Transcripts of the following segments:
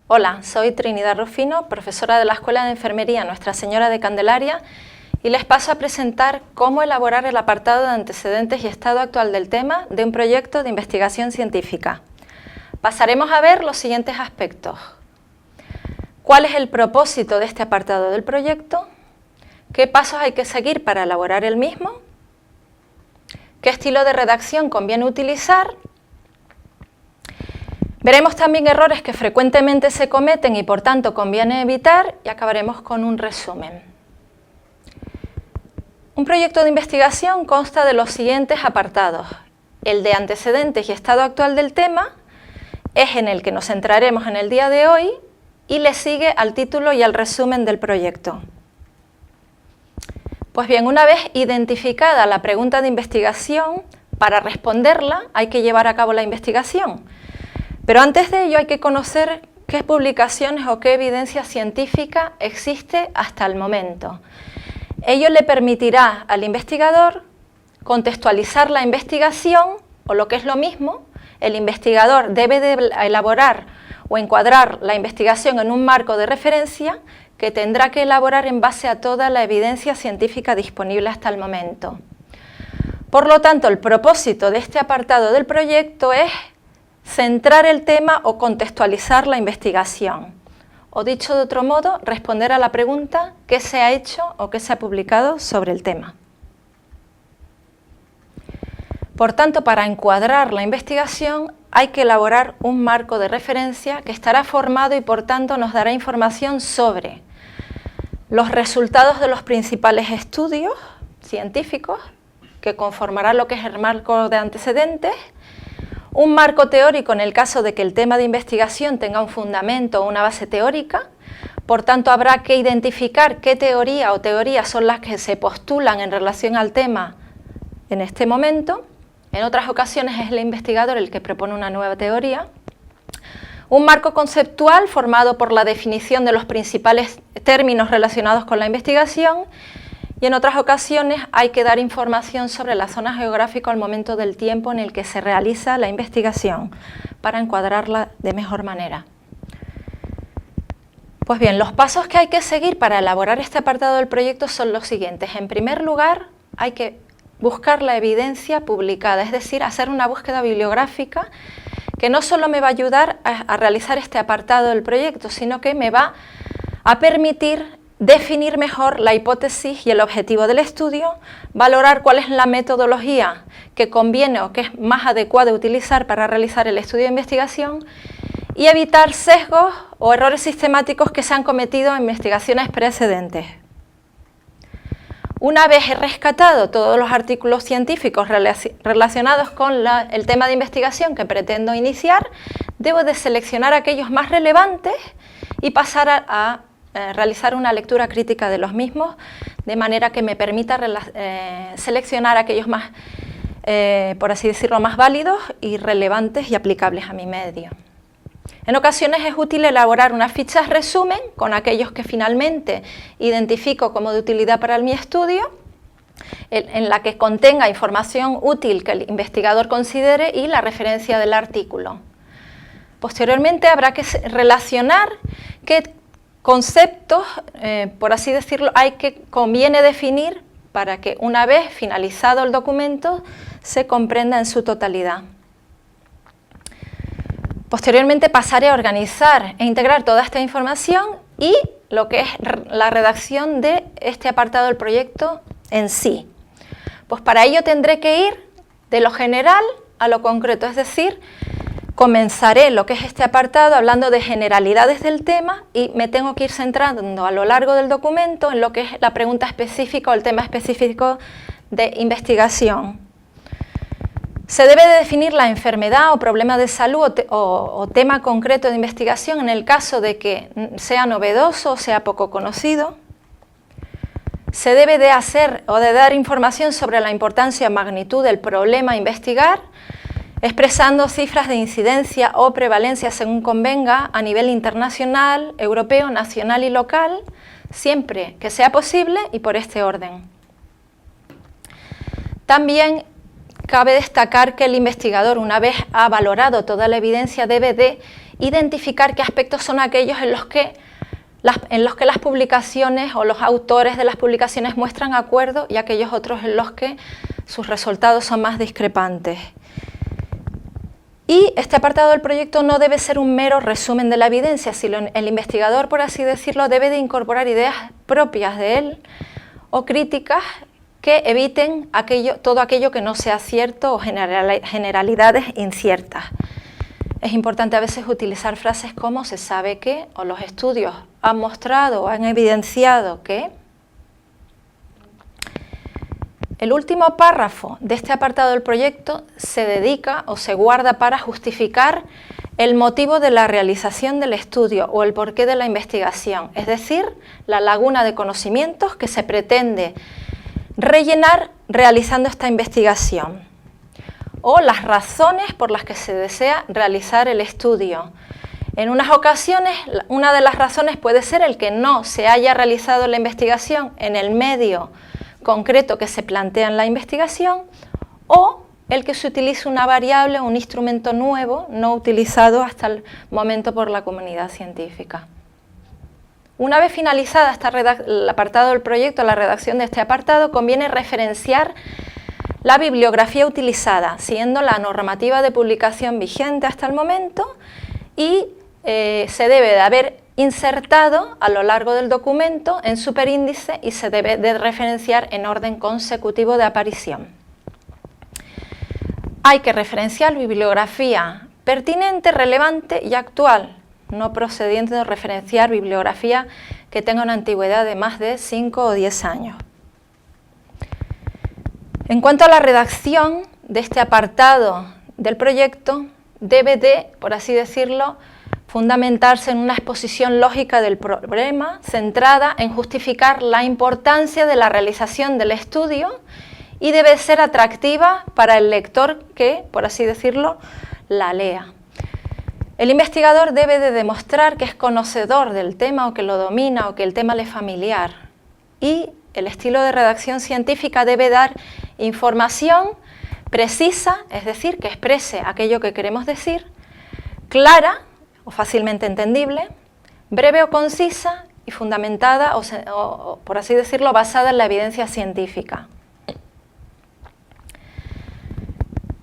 Hola, soy Trinidad Rufino, profesora de la Escuela de Enfermería Nuestra Señora de Candelaria, y les paso a presentar cómo elaborar el apartado de antecedentes y estado actual del tema de un proyecto de investigación científica. Pasaremos a ver los siguientes aspectos. ¿Cuál es el propósito de este apartado del proyecto? ¿Qué pasos hay que seguir para elaborar el mismo? ¿Qué estilo de redacción conviene utilizar? Veremos también errores que frecuentemente se cometen y por tanto conviene evitar, y acabaremos con un resumen. Un proyecto de investigación consta de los siguientes apartados. El de antecedentes y estado actual del tema es en el que nos centraremos en el día de hoy y le sigue al título y al resumen del proyecto. Pues bien, una vez identificada la pregunta de investigación, para responderla hay que llevar a cabo la investigación. Pero antes de ello hay que conocer qué publicaciones o qué evidencia científica existe hasta el momento. Ello le permitirá al investigador contextualizar la investigación, o lo que es lo mismo, el investigador debe de elaborar o encuadrar la investigación en un marco de referencia que tendrá que elaborar en base a toda la evidencia científica disponible hasta el momento. Por lo tanto, el propósito de este apartado del proyecto es centrar el tema o contextualizar la investigación. O dicho de otro modo, responder a la pregunta ¿qué se ha hecho o qué se ha publicado sobre el tema? Por tanto, para encuadrar la investigación hay que elaborar un marco de referencia que estará formado y por tanto nos dará información sobre los resultados de los principales estudios científicos que conformará lo que es el marco de antecedentes, un marco teórico en el caso de que el tema de investigación tenga un fundamento o una base teórica, por tanto habrá que identificar qué teoría o teorías son las que se postulan en relación al tema en este momento. En otras ocasiones es el investigador el que propone una nueva teoría. Un marco conceptual formado por la definición de los principales términos relacionados con la investigación, y en otras ocasiones hay que dar información sobre la zona geográfica al momento del tiempo en el que se realiza la investigación para encuadrarla de mejor manera. Pues bien, los pasos que hay que seguir para elaborar este apartado del proyecto son los siguientes. En primer lugar, hay que buscar la evidencia publicada, es decir, hacer una búsqueda bibliográfica que no solo me va a ayudar a realizar este apartado del proyecto, sino que me va a permitir definir mejor la hipótesis y el objetivo del estudio, valorar cuál es la metodología que conviene o que es más adecuada utilizar para realizar el estudio de investigación y evitar sesgos o errores sistemáticos que se han cometido en investigaciones precedentes. Una vez he rescatado todos los artículos científicos relacionados con el tema de investigación que pretendo iniciar, debo de seleccionar aquellos más relevantes y pasar a realizar una lectura crítica de los mismos, de manera que me permita seleccionar aquellos más, por así decirlo, más válidos y relevantes y aplicables a mi medio. En ocasiones es útil elaborar unas fichas resumen con aquellos que finalmente identifico como de utilidad para mi estudio, en la que contenga información útil que el investigador considere y la referencia del artículo. Posteriormente habrá que relacionar qué conceptos, por así decirlo, conviene definir para que una vez finalizado el documento se comprenda en su totalidad. Posteriormente pasaré a organizar e integrar toda esta información y lo que es la redacción de este apartado del proyecto en sí. Pues para ello tendré que ir de lo general a lo concreto, es decir, comenzaré lo que es este apartado hablando de generalidades del tema y me tengo que ir centrando a lo largo del documento en lo que es la pregunta específica o el tema específico de investigación. Se debe de definir la enfermedad o problema de salud o tema concreto de investigación en el caso de que sea novedoso o sea poco conocido. Se debe de hacer o de dar información sobre la importancia o magnitud del problema a investigar, expresando cifras de incidencia o prevalencia según convenga a nivel internacional, europeo, nacional y local, siempre que sea posible y por este orden. También cabe destacar que el investigador, una vez ha valorado toda la evidencia, debe de identificar qué aspectos son aquellos en los que las publicaciones o los autores de las publicaciones muestran acuerdo y aquellos otros en los que sus resultados son más discrepantes. Y este apartado del proyecto no debe ser un mero resumen de la evidencia, sino el investigador, por así decirlo, debe de incorporar ideas propias de él o críticas que eviten todo aquello que no sea cierto o generalidades inciertas. Es importante a veces utilizar frases como se sabe que, o los estudios han mostrado o han evidenciado que. El último párrafo de este apartado del proyecto se dedica o se guarda para justificar el motivo de la realización del estudio o el porqué de la investigación, es decir, la laguna de conocimientos que se pretende rellenar realizando esta investigación, o las razones por las que se desea realizar el estudio. En unas ocasiones, una de las razones puede ser el que no se haya realizado la investigación en el medio concreto que se plantea en la investigación, o el que se utilice una variable o un instrumento nuevo no utilizado hasta el momento por la comunidad científica. Una vez finalizada el apartado del proyecto, la redacción de este apartado, conviene referenciar la bibliografía utilizada, siguiendo la normativa de publicación vigente hasta el momento, y se debe de haber insertado a lo largo del documento en superíndice y se debe de referenciar en orden consecutivo de aparición. Hay que referenciar bibliografía pertinente, relevante y actual, no procediente de referenciar bibliografía que tenga una antigüedad de más de 5 o 10 años. En cuanto a la redacción de este apartado del proyecto, debe de, por así decirlo, fundamentarse en una exposición lógica del problema, centrada en justificar la importancia de la realización del estudio, y debe ser atractiva para el lector que, por así decirlo, la lea. El investigador debe de demostrar que es conocedor del tema o que lo domina o que el tema le es familiar, y el estilo de redacción científica debe dar información precisa, es decir, que exprese aquello que queremos decir, clara o fácilmente entendible, breve o concisa y fundamentada o, por así decirlo, basada en la evidencia científica.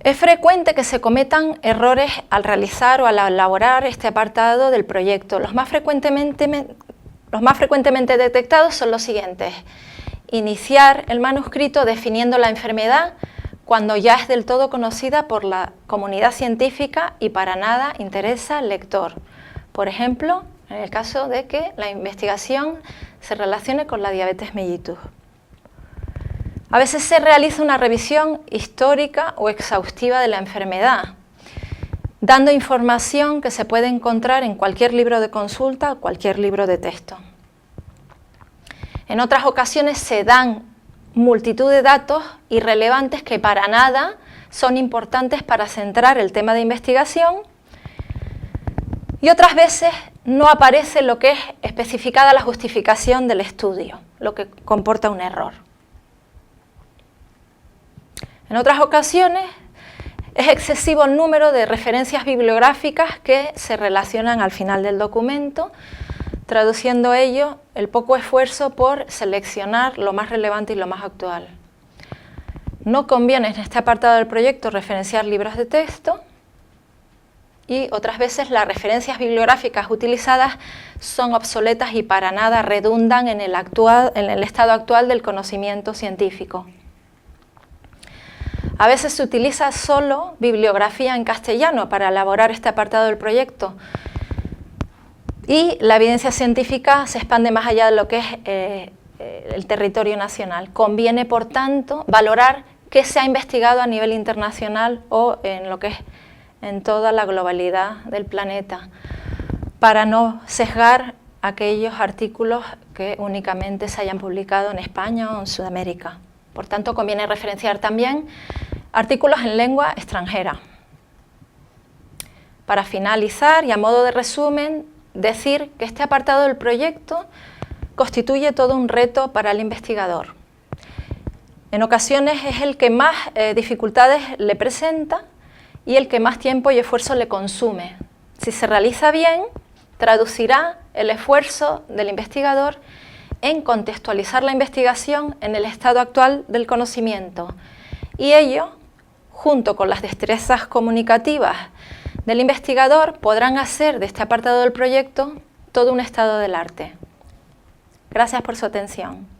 Es frecuente que se cometan errores al realizar o al elaborar este apartado del proyecto. Los más frecuentemente detectados son los siguientes: iniciar el manuscrito definiendo la enfermedad cuando ya es del todo conocida por la comunidad científica y para nada interesa al lector. Por ejemplo, en el caso de que la investigación se relacione con la diabetes mellitus. A veces se realiza una revisión histórica o exhaustiva de la enfermedad, dando información que se puede encontrar en cualquier libro de consulta o cualquier libro de texto. En otras ocasiones se dan multitud de datos irrelevantes que para nada son importantes para centrar el tema de investigación, y otras veces no aparece lo que es especificada la justificación del estudio, lo que comporta un error. En otras ocasiones es excesivo el número de referencias bibliográficas que se relacionan al final del documento, traduciendo ello el poco esfuerzo por seleccionar lo más relevante y lo más actual. No conviene en este apartado del proyecto referenciar libros de texto, y otras veces las referencias bibliográficas utilizadas son obsoletas y para nada redundan en el estado actual del conocimiento científico. A veces se utiliza solo bibliografía en castellano para elaborar este apartado del proyecto, y la evidencia científica se expande más allá de lo que es el territorio nacional. Conviene, por tanto, valorar qué se ha investigado a nivel internacional o en lo que es en toda la globalidad del planeta, para no sesgar aquellos artículos que únicamente se hayan publicado en España o en Sudamérica. Por tanto, conviene referenciar también artículos en lengua extranjera. Para finalizar y a modo de resumen, decir que este apartado del proyecto constituye todo un reto para el investigador. En ocasiones es el que más dificultades le presenta y el que más tiempo y esfuerzo le consume, si se realiza bien, traducirá el esfuerzo del investigador en contextualizar la investigación en el estado actual del conocimiento, y ello, junto con las destrezas comunicativas del investigador, podrán hacer de este apartado del proyecto todo un estado del arte. Gracias por su atención.